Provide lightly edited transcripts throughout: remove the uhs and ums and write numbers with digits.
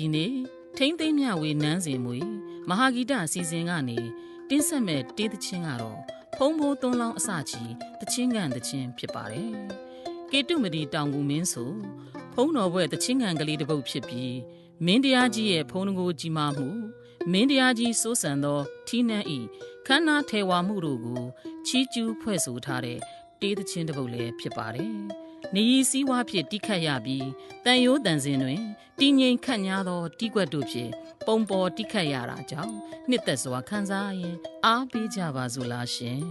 ဒီနေ့ထိမ့်သိမ်းမြဝေနန်းစဉ်မွေမဟာဂီတအစီအစဉ်ကနေတင်းဆက်မဲ့တေးသချင်းကတော့ဖုံးဖိုးသွန်းလောင်းအစချီသချင်းကန်သချင်းဖြစ်ပါတယ်ကေတုမဒီတောင်ကူမင်းဆိုဖုံးတော်ဘွဲ့သချင်းကန်ကလေးတစ်ပုတ်ဖြစ်ပြီးမင်းတရားကြီးရဲ့ဖုံးကိုကြီးမားမှုမင်းတရားကြီးစိုးစံသောထီးနှံဤခန္ဓာထေဝါမှုတို့ကိုချီးကျူးဖွဲ့ဆိုထားတဲ့တေးသချင်းတစ်ပုတ်လည်းဖြစ်ပါတယ်နေရီစည်းဝါးဖြင့်တိခတ်ရပြီးတန်ရိုးတန်စင်တွင်တည်ငြိမ်ခန့်ညားသောတီးကွက်တို့ဖြင့်ပုံပေါ်တိခတ်ရတာကြောင့်နှစ်သက်စွာခံစားရင်အားပေးကြပါစို့လားရှင်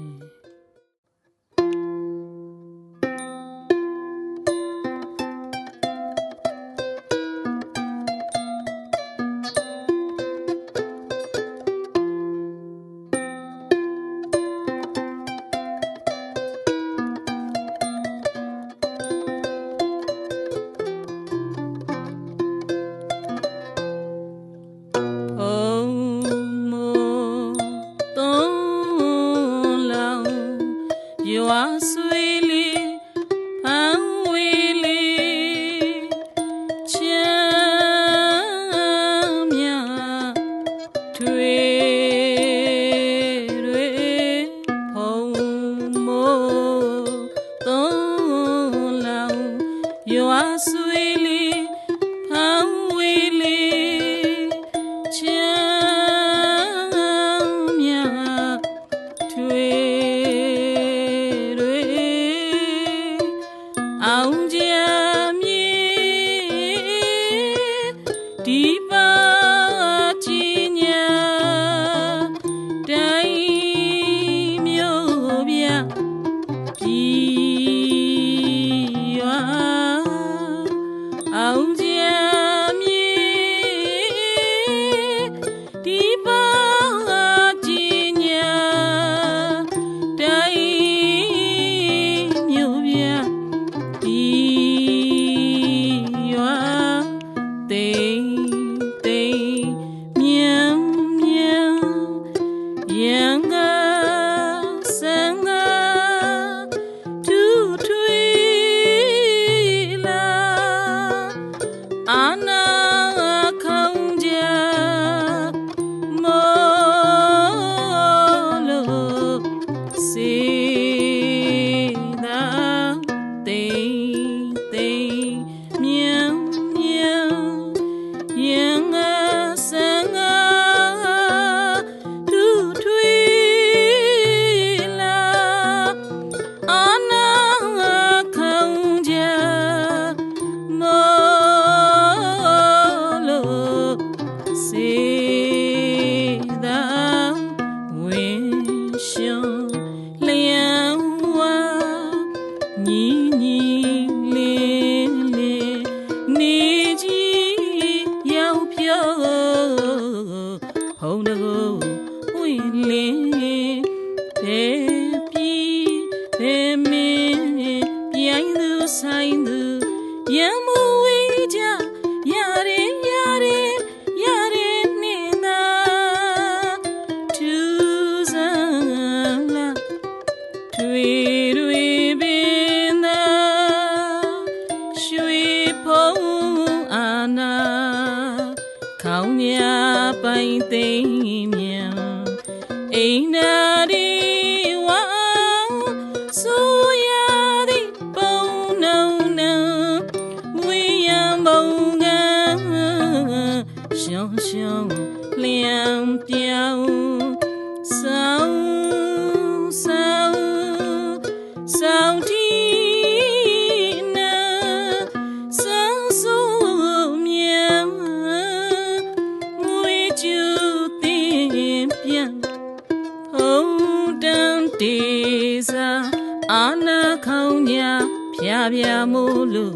အာနာခေါင်းညာဖြာဖြာမို့လို့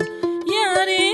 ရတဲ့